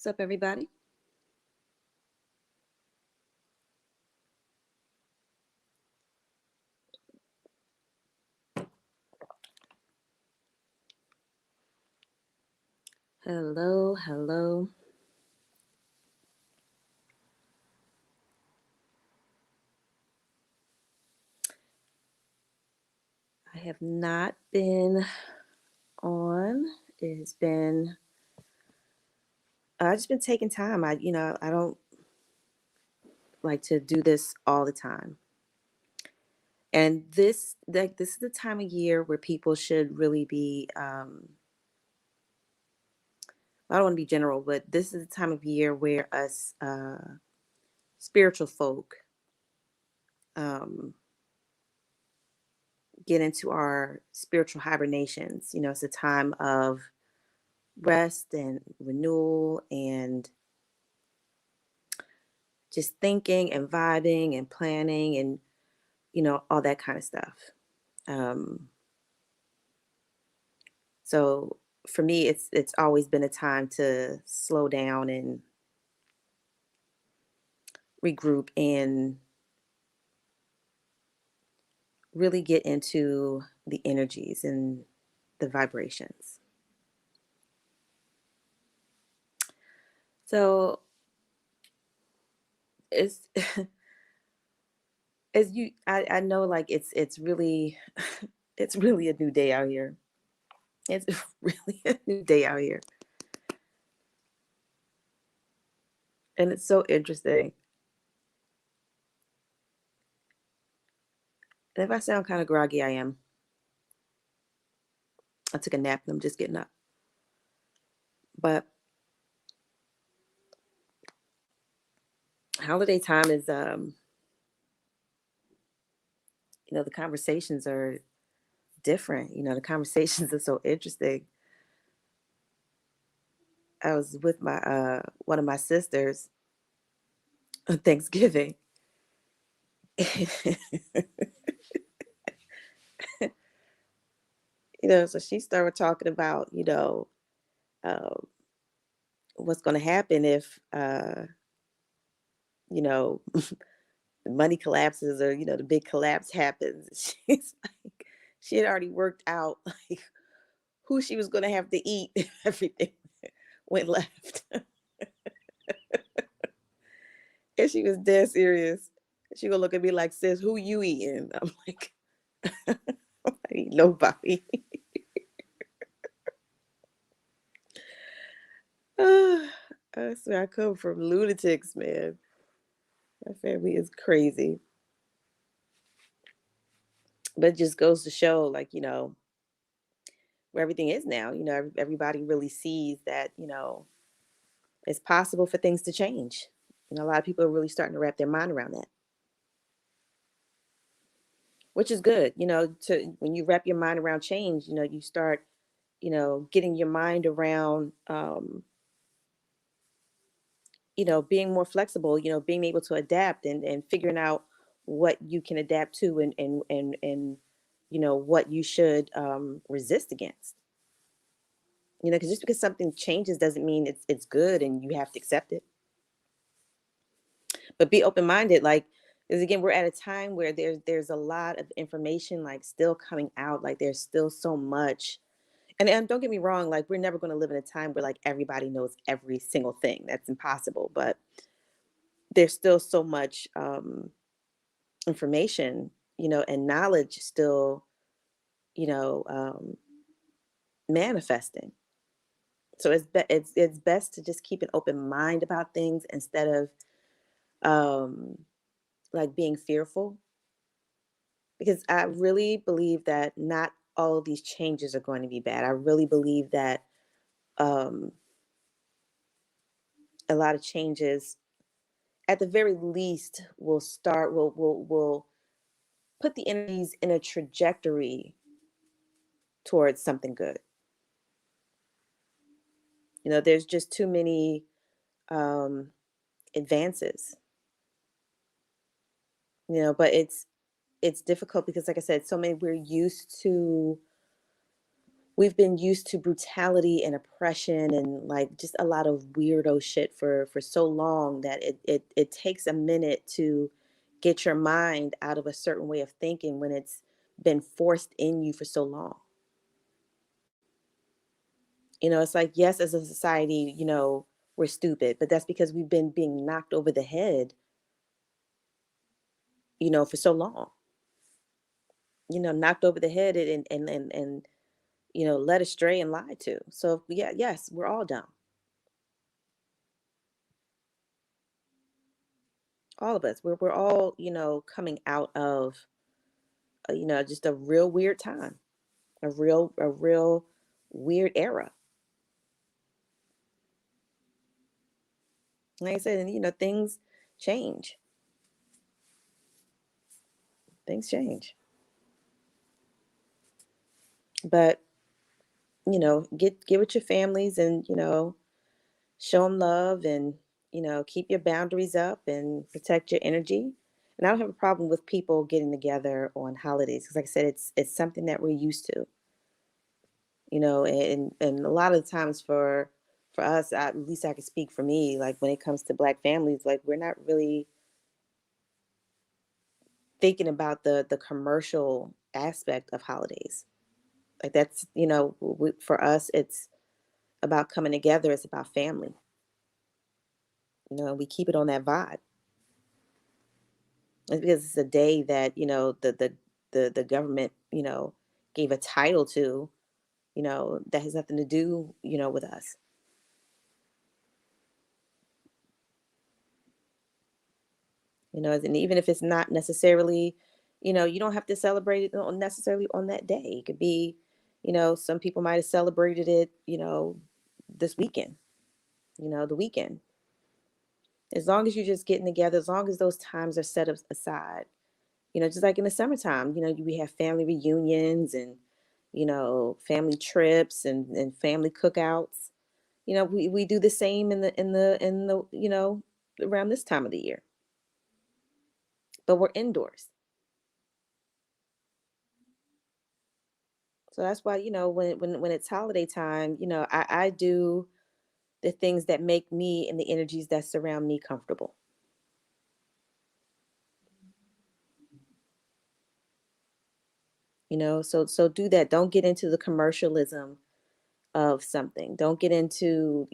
What's up, everybody? Hello, hello. I have not been on. It's been I've just been taking time. I don't like to do this all the time. And this is the time of year where people should really be I don't want to be general, but this is the time of year where us spiritual folk um get into our spiritual hibernations. It's a time of rest and renewal and just thinking and vibing and planning and all that kind of stuff. um so for me, it's always been a time to slow down and regroup and really get into the energies and the vibrations. So it's as you I know, like it's really it's really a new day out here. It's really a new day out here, and it's so interesting. And if I sound kind of groggy, I am. I took a nap and I'm just getting up. But holiday time is the conversations are different. The conversations are so interesting. I was with my one of my sisters on Thanksgiving. So she started talking about, um, what's going to happen if, you know, money collapses, or, the big collapse happens. She's like, she had already worked out like who she was going to have to eat if everything went left. And she was dead serious. She gonna look at me like, sis, who you eating? I'm like, I eat nobody. I swear I come from lunatics, man. My family is crazy. But it just goes to show, like, where everything is now. Everybody really sees that, it's possible for things to change. A lot of people are really starting to wrap their mind around that, which is good. To when you wrap your mind around change, you start, getting your mind around, being more flexible, being able to adapt and figuring out what you can adapt to and what you should resist against. Because just because something changes doesn't mean it's good and you have to accept it. But be open minded, like, because again, we're at a time where there's a lot of information like still coming out. Like there's still so much. And don't get me wrong, like we're never going to live in a time where like everybody knows every single thing. That's impossible. But there's still so much information, and knowledge still, you know, um, manifesting. So it's best to just keep an open mind about things instead of um, like being fearful, because I really believe that not all of these changes are going to be bad. I really believe that um, a lot of changes, at the very least, will put the energies in a trajectory towards something good. There's just too many um, advances. But it's difficult because, like I said, so many we're used to we've been used to brutality and oppression and like just a lot of weirdo shit for so long that it takes a minute to get your mind out of a certain way of thinking when it's been forced in you for so long. It's like, yes, as a society, we're stupid, but that's because we've been being knocked over the head, for so long. Knocked over the head and led astray and lied to. So yeah, yes, we're all dumb. All of us. We're all, coming out of just a real weird time, a real weird era. Like I said, and things change. Things change. But, get with your families and, show them love and, keep your boundaries up and protect your energy. And I don't have a problem with people getting together on holidays because like I said, it's something that we're used to. And a lot of the times for us, at least I can speak for me, like when it comes to Black families, like we're not really thinking about the commercial aspect of holidays. Like that's, for us, it's about coming together. It's about family. We keep it on that vibe. It's because it's a day that the government gave a title to, that has nothing to do with us. And even if it's not necessarily, you don't have to celebrate it necessarily on that day. It could be, some people might have celebrated it, this weekend, the weekend. As long as you're just getting together, as long as those times are set aside, just like in the summertime, we have family reunions and, family trips and family cookouts. We do the same in the around this time of the year, but we're indoors. So that's why, when it's holiday time, I do the things that make me and the energies that surround me comfortable. So do that. Don't get into the commercialism of something. Don't get into,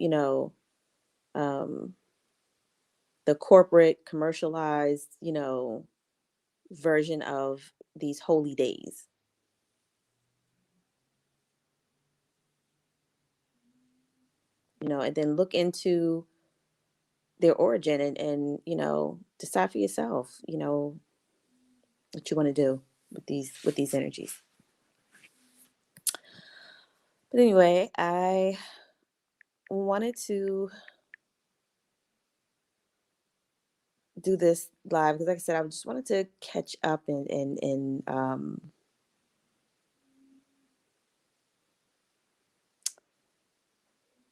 um, the corporate commercialized, version of these holy days. And then look into their origin and decide for yourself, what you want to do with these energies. But anyway, I wanted to do this live because, like I said, I just wanted to catch up and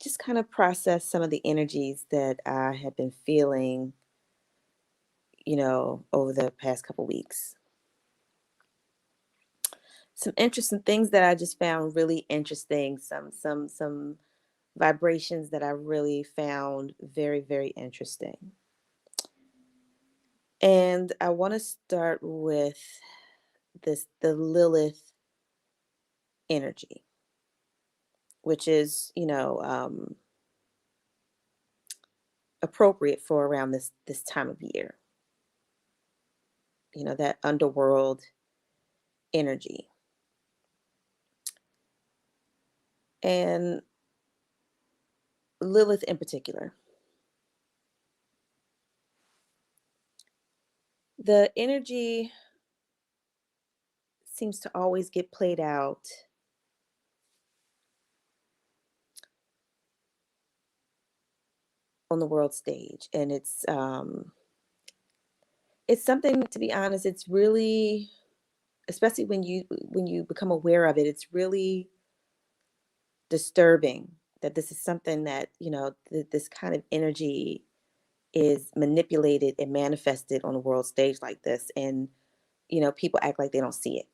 just kind of process some of the energies that I have been feeling, over the past couple weeks. Some interesting things that I just found really interesting. Some vibrations that I really found very, very interesting. And I want to start with the Lilith energy, which is, appropriate for around this time of year. That underworld energy. And Lilith in particular. The energy seems to always get played out on the world stage, and it's something, to be honest, it's really, especially when you become aware of it, it's really disturbing that this is something that this kind of energy is manipulated and manifested on the world stage like this, and people act like they don't see it.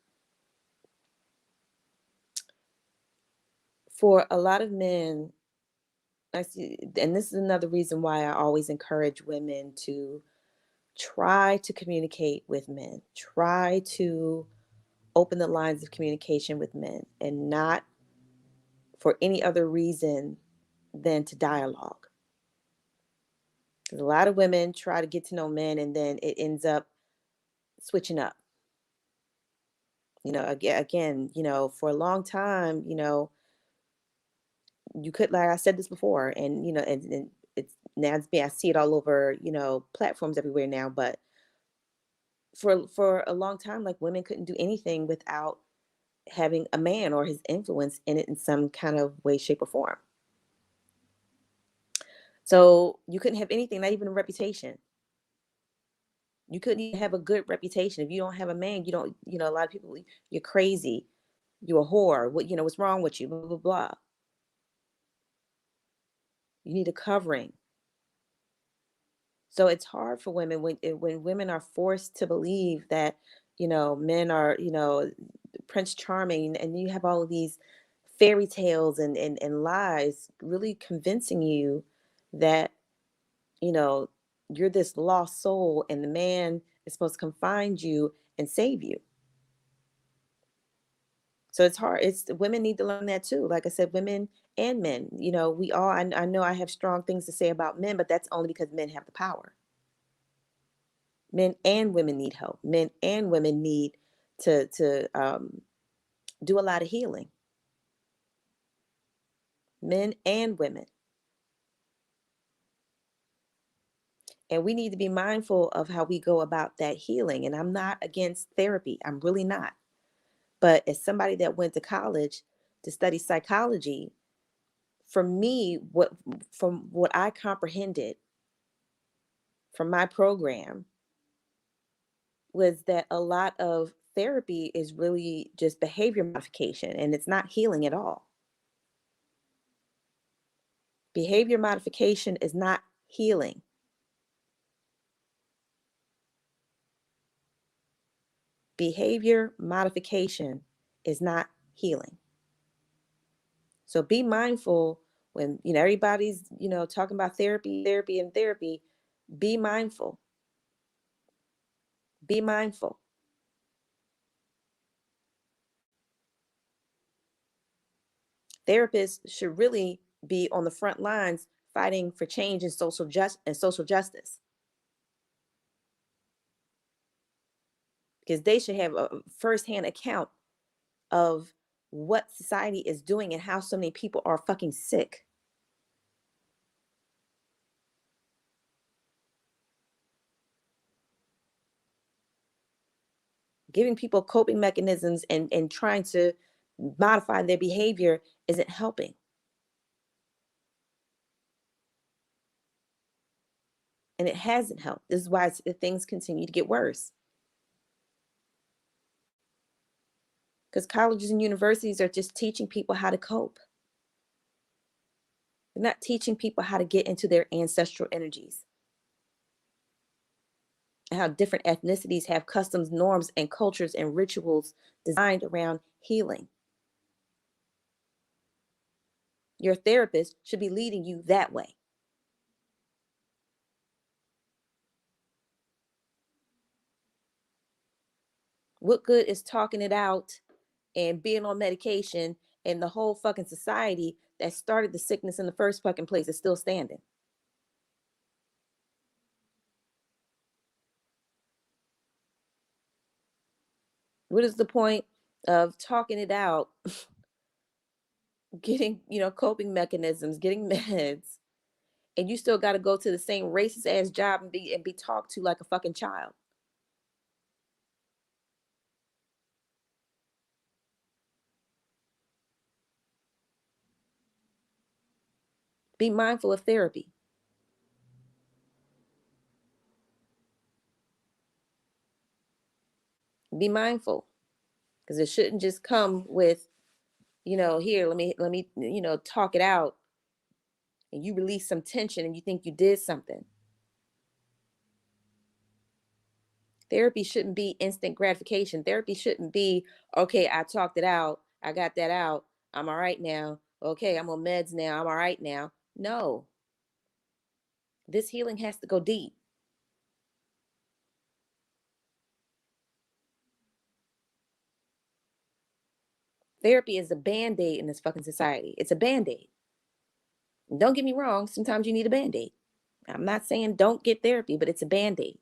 For a lot of men, I see, and this is another reason why I always encourage women to try to communicate with men, try to open the lines of communication with men, and not for any other reason than to dialogue. 'Cause a lot of women try to get to know men and then it ends up switching up. Again, for a long time, you could, like I said this before, and and it's now it's me. I see it all over, platforms everywhere now. But for a long time, like, women couldn't do anything without having a man or his influence in it in some kind of way, shape, or form. So you couldn't have anything, not even a reputation. You couldn't even have a good reputation if you don't have a man. You don't, a lot of people, you're crazy, you're a whore. What's wrong with you? Blah blah blah. You need a covering. So it's hard for women when women are forced to believe that, men are, Prince Charming, and you have all of these fairy tales and lies really convincing you that, you know, you're this lost soul and the man is supposed to come find you and save you. So it's hard. It's women need to learn that too. Like I said, women and men, we all, I know I have strong things to say about men, but that's only because men have the power. Men and women need help. Men and women need to do a lot of healing. Men and women. And we need to be mindful of how we go about that healing. And I'm not against therapy. I'm really not. But as somebody that went to college to study psychology, for me, from what I comprehended from my program was that a lot of therapy is really just behavior modification, and it's not healing at all. Behavior modification is not healing. Behavior modification is not healing. So be mindful when, everybody's, talking about therapy, therapy, and therapy. Be mindful. Be mindful. Therapists should really be on the front lines fighting for change and social justice, because they should have a firsthand account of what society is doing and how so many people are fucking sick. Giving people coping mechanisms and trying to modify their behavior isn't helping. And it hasn't helped. This is why things continue to get worse. Because colleges and universities are just teaching people how to cope. They're not teaching people how to get into their ancestral energies, and how different ethnicities have customs, norms, and cultures and rituals designed around healing. Your therapist should be leading you that way. What good is talking it out and being on medication, and the whole fucking society that started the sickness in the first fucking place is still standing? What is the point of talking it out, getting, coping mechanisms, getting meds, and you still got to go to the same racist ass job and be talked to like a fucking child? Be mindful of therapy. Be mindful, because it shouldn't just come with, here, let me, talk it out, and you release some tension and you think you did something. Therapy shouldn't be instant gratification. Therapy shouldn't be, okay, I talked it out, I got that out, I'm all right now. Okay, I'm on meds now. I'm all right now. No, this healing has to go deep. Therapy is a band-aid in this fucking society. It's a band-aid. Don't get me wrong, sometimes you need a band-aid. I'm not saying don't get therapy, but it's a band-aid.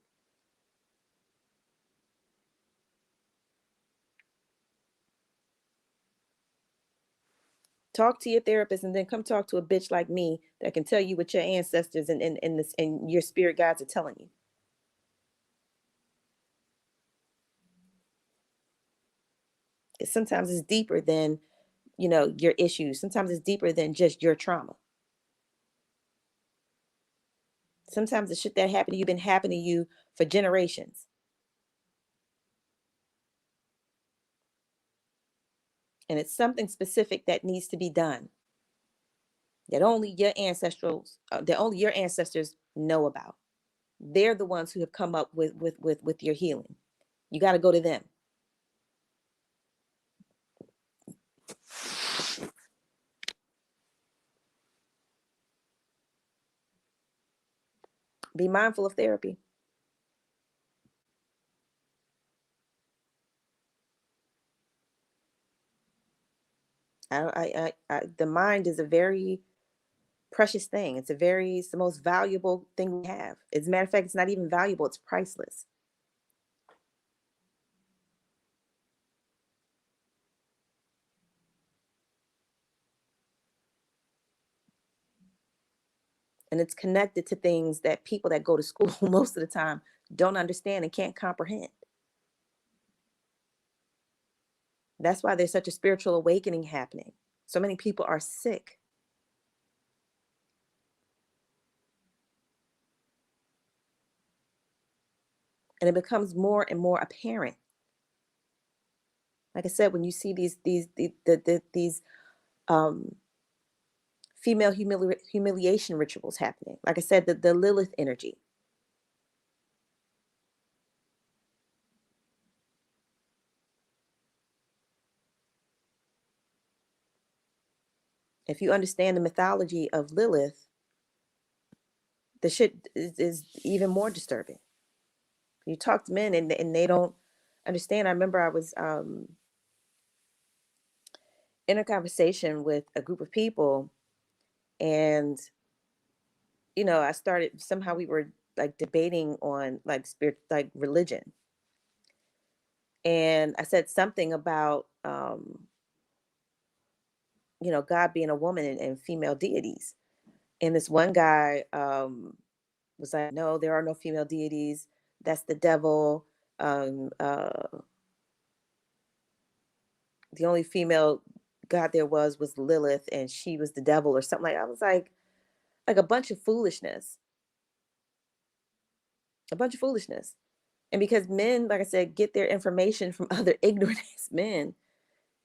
Talk to your therapist and then come talk to a bitch like me that can tell you what your ancestors and your spirit guides are telling you. Sometimes it's deeper than, your issues. Sometimes it's deeper than just your trauma. Sometimes the shit that happened to you been happening to you for generations. And it's something specific that needs to be done that only your ancestors know about. They're the ones who have come up with your healing. You got to go to them. Be mindful of therapy. The mind is a very precious thing. It's the most valuable thing we have. As a matter of fact, it's not even valuable, it's priceless. And it's connected to things that people that go to school most of the time don't understand and can't comprehend. That's why there's such a spiritual awakening happening. So many people are sick. And it becomes more and more apparent. Like I said, when you see these um, female humiliation rituals happening, like I said, the Lilith energy. If you understand the mythology of Lilith, the shit is even more disturbing. You talk to men and they don't understand. I remember I was in a conversation with a group of people, and I started, somehow we were like debating on like spirit, like religion, and I said something about God being a woman and female deities, and this one guy was like, no, there are no female deities. That's the devil. The only female god there was Lilith, and she was the devil or something. Like, I was like a bunch of foolishness, a bunch of foolishness. And because men, like I said, get their information from other ignorant men,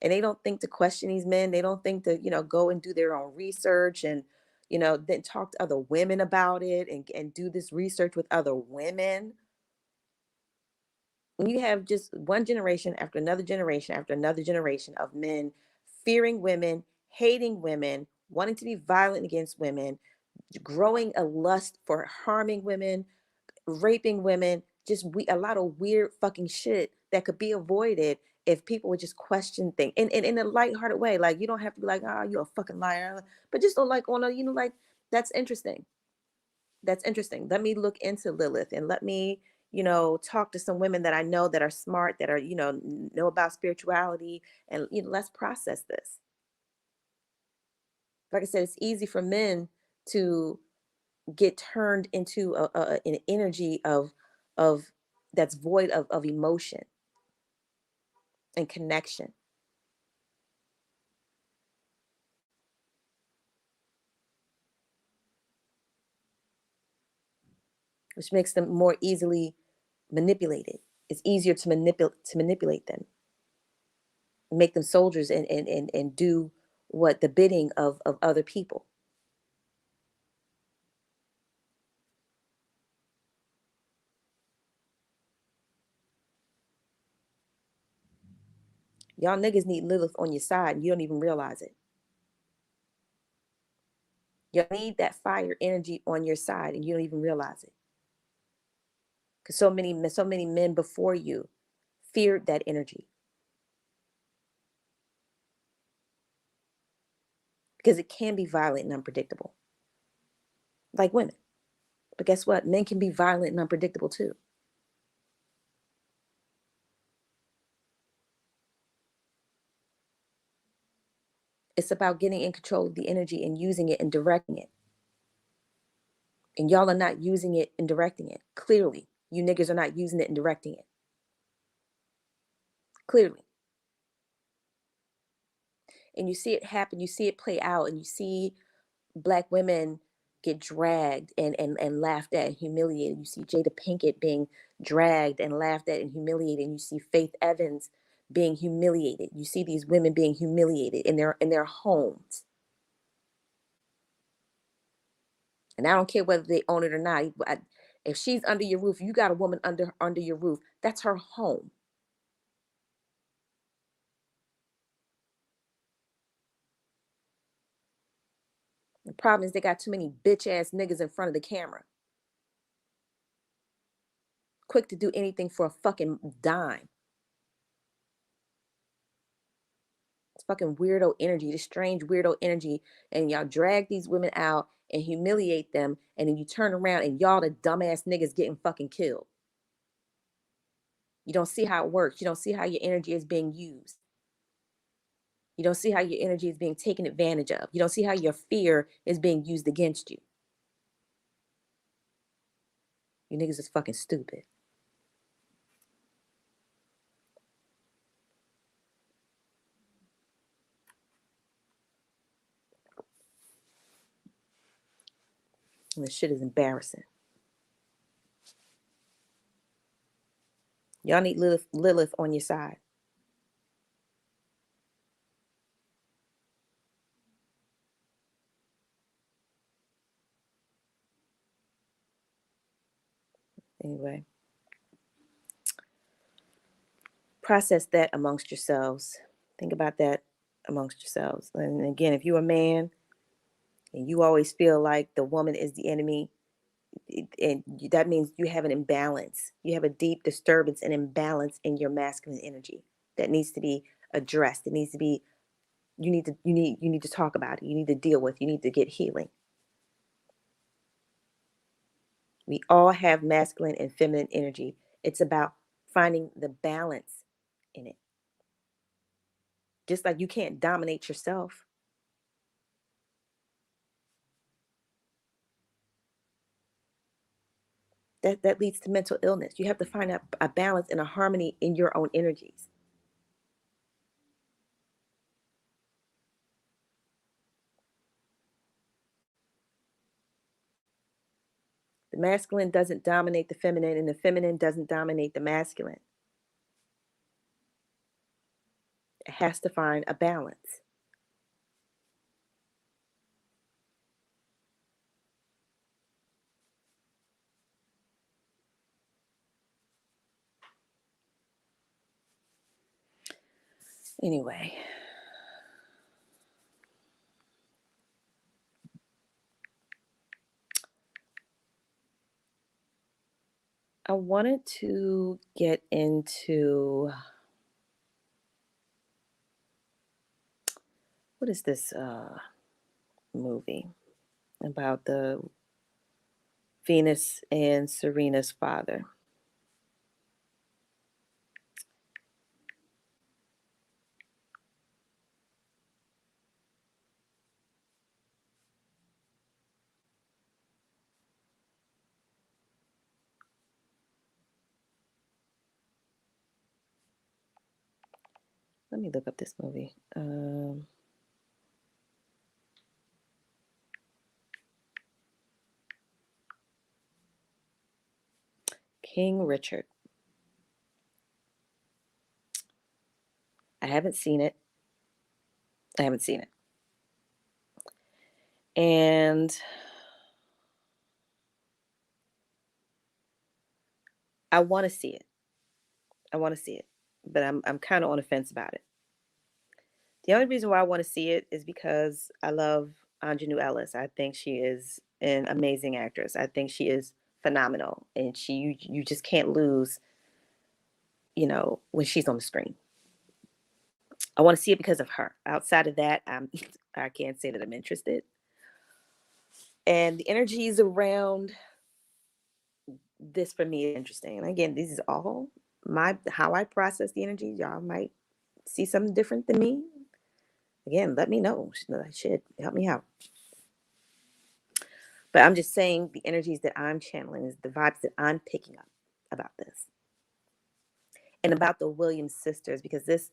and they don't think to question these men. They don't think to, go and do their own research and, then talk to other women about it and do this research with other women. When you have just one generation after another generation of men fearing women, hating women, wanting to be violent against women, growing a lust for harming women, raping women, just a lot of weird fucking shit that could be avoided if people would just question things in a lighthearted way. Like, you don't have to be like, oh, you're a fucking liar, but just like on a, like, that's interesting. That's interesting. Let me look into Lilith, and let me, talk to some women that I know that are smart, that are, know about spirituality, and, let's process this. Like I said, it's easy for men to get turned into an energy of that's void of emotion and connection, which makes them more easily manipulated. It's easier to manipulate them, make them soldiers, and do what the bidding of other people. Y'all niggas need Lilith on your side and you don't even realize it. You need that fire energy on your side, and you don't even realize it. Because so many men before you feared that energy. Because it can be violent and unpredictable, like women. But guess what? Men can be violent and unpredictable too. It's about getting in control of the energy and using it and directing it. And y'all are not using it and directing it. Clearly, you niggas are not using it and directing it. Clearly. And you see it happen, you see it play out, and you see Black women get dragged and laughed at and humiliated. You see Jada Pinkett being dragged and laughed at and humiliated. And you see Faith Evans being humiliated. You see these women being humiliated in their homes. And I don't care whether they own it or not. If she's under your roof, you got a woman under your roof. That's her home. The problem is they got too many bitch ass niggas in front of the camera. Quick to do anything for a fucking dime. It's fucking weirdo energy, this strange weirdo energy. And y'all drag these women out and humiliate them. And then you turn around and y'all the dumbass niggas getting fucking killed. You don't see how it works. You don't see how your energy is being used. You don't see how your energy is being taken advantage of. You don't see how your fear is being used against you. You niggas is fucking stupid. And this shit is embarrassing. Y'all need Lilith on your side. Anyway, process that amongst yourselves. Think about that amongst yourselves. And again, if you're a man and you always feel like the woman is the enemy, and that means you have an imbalance. You have a deep disturbance and imbalance in your masculine energy that needs to be addressed. It needs to be, you need to talk about it. You need to deal with, you need to get healing. We all have masculine and feminine energy. It's about finding the balance in it. Just like you can't dominate yourself. That leads to mental illness. You have to find a balance and a harmony in your own energies. The masculine doesn't dominate the feminine, and the feminine doesn't dominate the masculine. It has to find a balance. Anyway, I wanted to get into, what is this movie about the Venus and Serena's father? Let me look up this movie. King Richard. I haven't seen it. And I want to see it. But I'm kind of on the fence about it. The only reason why I want to see it is because I love Anjanou Ellis. I think she is an amazing actress. I think she is phenomenal, and you just can't lose, when she's on the screen. I want to see it because of her. Outside of that, I can't say that I'm interested. And the energies around this for me is interesting. And again, this is all my how I process the energy. Y'all might see something different than me. Again, let me know. Shit, help me out. But I'm just saying the energies that I'm channeling is the vibes that I'm picking up about this and about the Williams sisters, because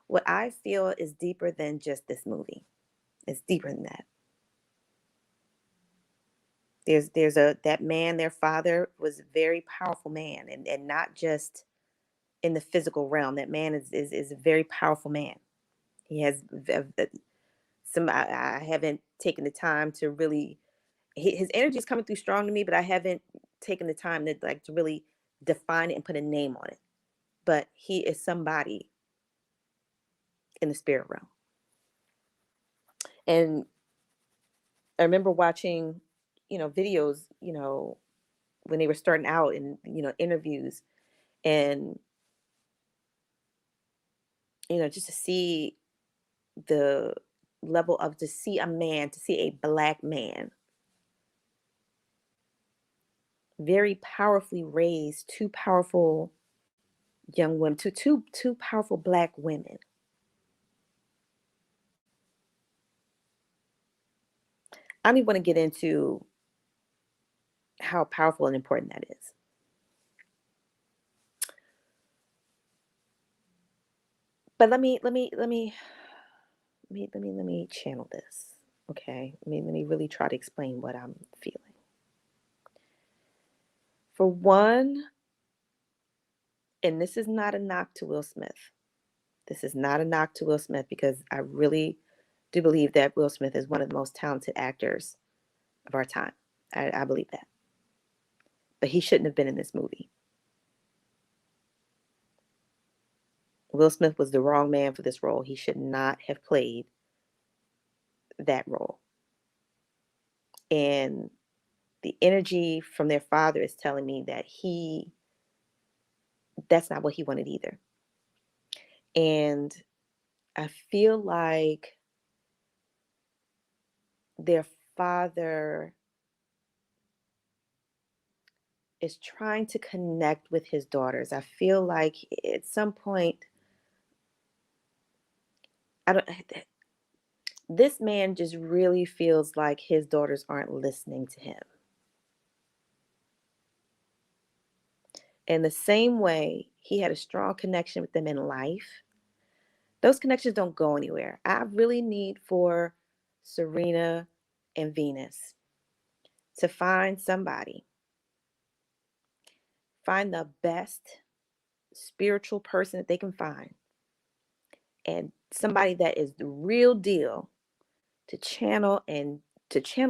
what I feel is deeper than just this movie. It's deeper than that. There's that man, their father was a very powerful man, and not just in the physical realm. That man is a very powerful man. He has some. I haven't taken the time to really. His energy is coming through strong to me, but I haven't taken the time to really define it and put a name on it. But he is somebody in the spirit realm. And I remember watching, videos, when they were starting out in, interviews, and, just to see the level of, to see a man, to see a black man very powerfully raise two powerful young women, two powerful black women. I don't even want to get into how powerful and important that is. But let me channel this. Okay. Let me really try to explain what I'm feeling. For one, and this is not a knock to Will Smith. This is not a knock to Will Smith, because I really do believe that Will Smith is one of the most talented actors of our time. I believe that. But he shouldn't have been in this movie. Will Smith was the wrong man for this role. He should not have played that role. And the energy from their father is telling me that that's not what he wanted either. And I feel like their father is trying to connect with his daughters. I feel like at some point, I don't this man just really feels like his daughters aren't listening to him. In the same way he had a strong connection with them in life, those connections don't go anywhere. I really need for Serena and Venus to find somebody, find the best spiritual person that they can find, and somebody that is the real deal to channel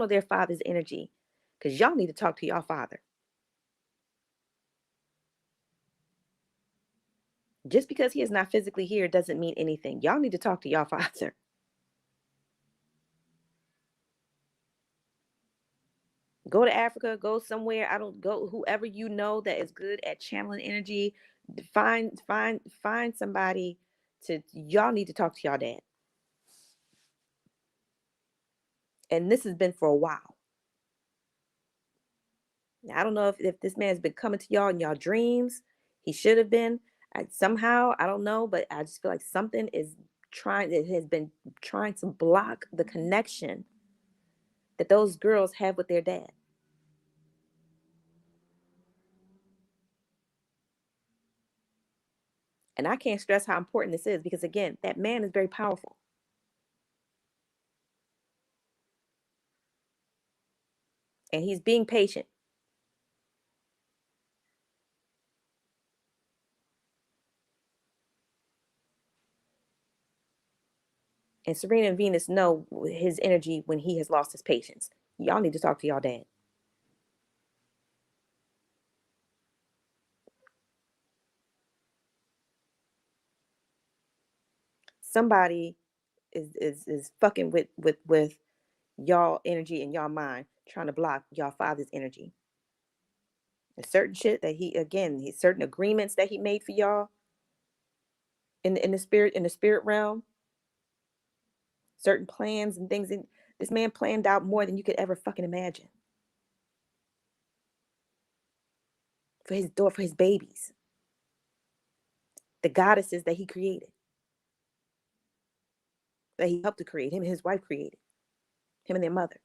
their father's energy, because y'all need to talk to y'all father. Just because he is not physically here doesn't mean anything. Y'all need to talk to y'all father. Go to Africa, go somewhere. I don't go whoever you know that is good at channeling energy. Find somebody to y'all need to talk to y'all dad. And this has been for a while. Now, I don't know if this man's been coming to y'all in y'all dreams. He should have been. Somehow, I don't know, but I just feel like something it has been trying to block the connection that those girls have with their dad. And I can't stress how important this is, because again, that man is very powerful. And he's being patient. And Serena and Venus know his energy when he has lost his patience. Y'all need to talk to y'all dad. Somebody is fucking with y'all energy and y'all mind, trying to block y'all father's energy. There's certain shit that certain agreements that he made for y'all in the spirit realm, certain plans and things. And this man planned out more than you could ever fucking imagine for his daughter, for his babies, the goddesses that he created, that he helped to create. Him and his wife created, him and their mother.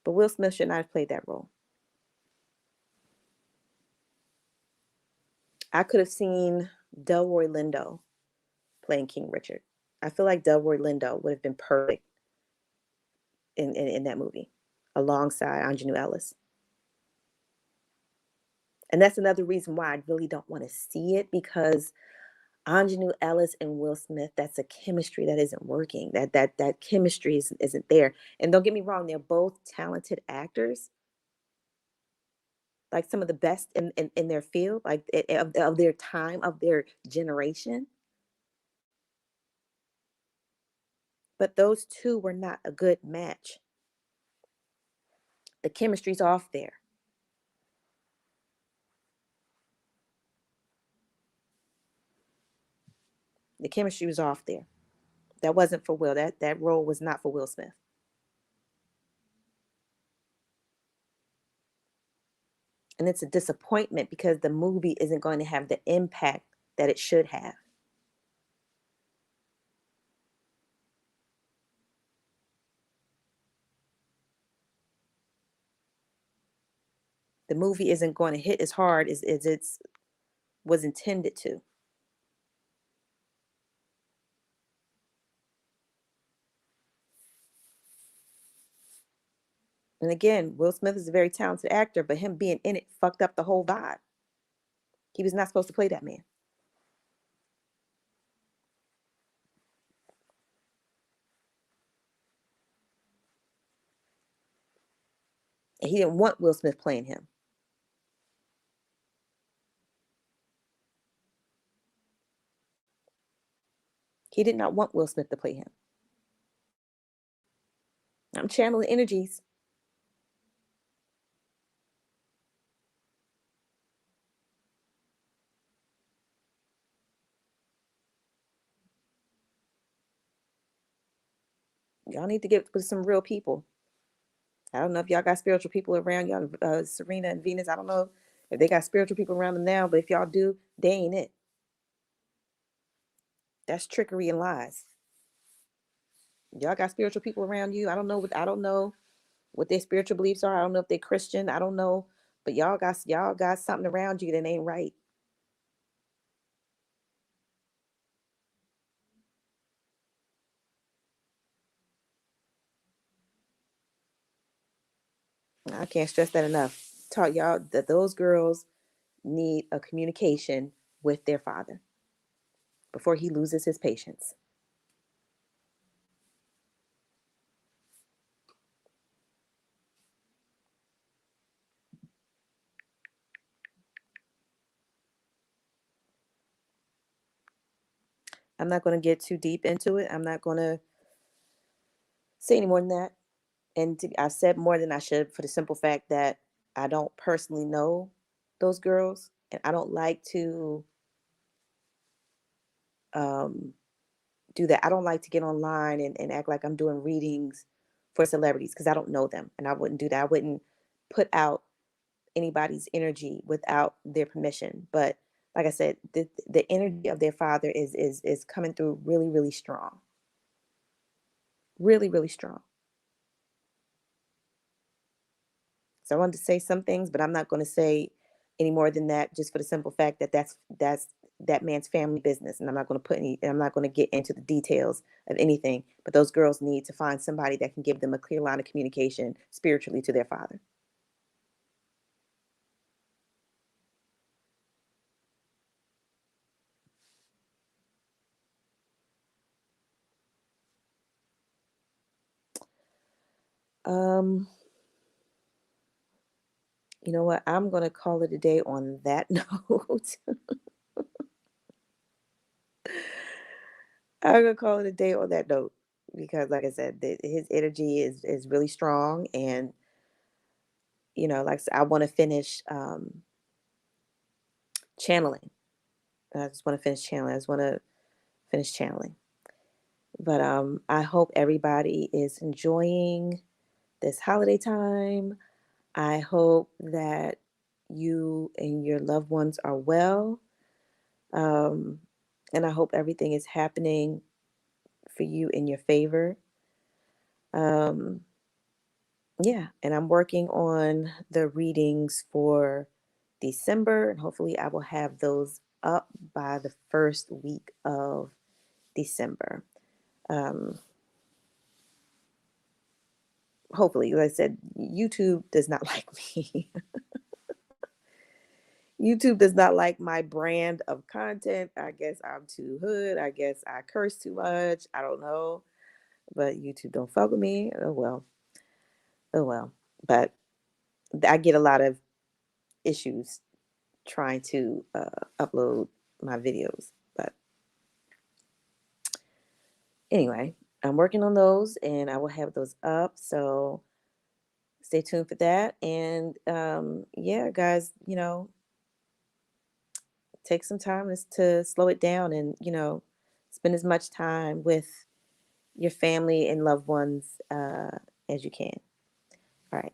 But Will Smith should not have played that role. I could have seen Delroy Lindo playing King Richard. I feel like Delroy Lindo would have been perfect in that movie alongside Aunjanue Ellis. And that's another reason why I really don't want to see it, because Aunjanue Ellis and Will Smith, that's a chemistry that isn't working. That chemistry isn't there. And don't get me wrong, they're both talented actors, like some of the best in their field, like of their time, of their generation. But those two were not a good match. The chemistry's off there. The chemistry was off there. That wasn't for Will. That role was not for Will Smith. And it's a disappointment because the movie isn't going to have the impact that it should have. The movie isn't going to hit as hard as it was intended to. And again, Will Smith is a very talented actor, but him being in it fucked up the whole vibe. He was not supposed to play that man. And he didn't want Will Smith playing him. He did not want Will Smith to play him. I'm channeling energies. Y'all need to get with some real people. I don't know if y'all got spiritual people around y'all, Serena and Venus. I don't know if they got spiritual people around them now, but if y'all do, they ain't it. That's trickery and lies. Y'all got spiritual people around you. I don't know what their spiritual beliefs are. I don't know if they're Christian. I don't know, but y'all got something around you that ain't right. I can't stress that enough. Taught y'all that those girls need a communication with their father before he loses his patience. I'm not going to get too deep into it. I'm not going to say any more than that. And I said more than I should for the simple fact that I don't personally know those girls, and I don't like to um, do that. I don't like to get online and act like I'm doing readings for celebrities because I don't know them, and I wouldn't do that. I wouldn't put out anybody's energy without their permission. But like I said, the energy of their father is coming through really, really strong, really, really strong. So I wanted to say some things, but I'm not going to say any more than that, just for the simple fact that that's that man's family business, and I'm not going to I'm not going to get into the details of anything. But those girls need to find somebody that can give them a clear line of communication spiritually to their father. Um, You know what? I'm going to call it a day on that note. I'm going to call it a day on that note because, like I said, his energy is really strong. And, like I said, I want to finish channeling. I just want to finish channeling. I just want to finish channeling. But I hope everybody is enjoying this holiday time. I hope that you and your loved ones are well. Um, and I hope everything is happening for you in your favor. Um, yeah, and I'm working on the readings for December, and hopefully, I will have those up by the first week of December. Um, hopefully, like I said, YouTube does not like me. YouTube does not like my brand of content. I guess I'm too hood. I guess I curse too much. I don't know. But YouTube don't fuck with me. Oh well. Oh well. But I get a lot of issues trying to upload my videos. But anyway, I'm working on those and I will have those up. So stay tuned for that. And yeah, guys, take some time to slow it down and, spend as much time with your family and loved ones as you can. All right.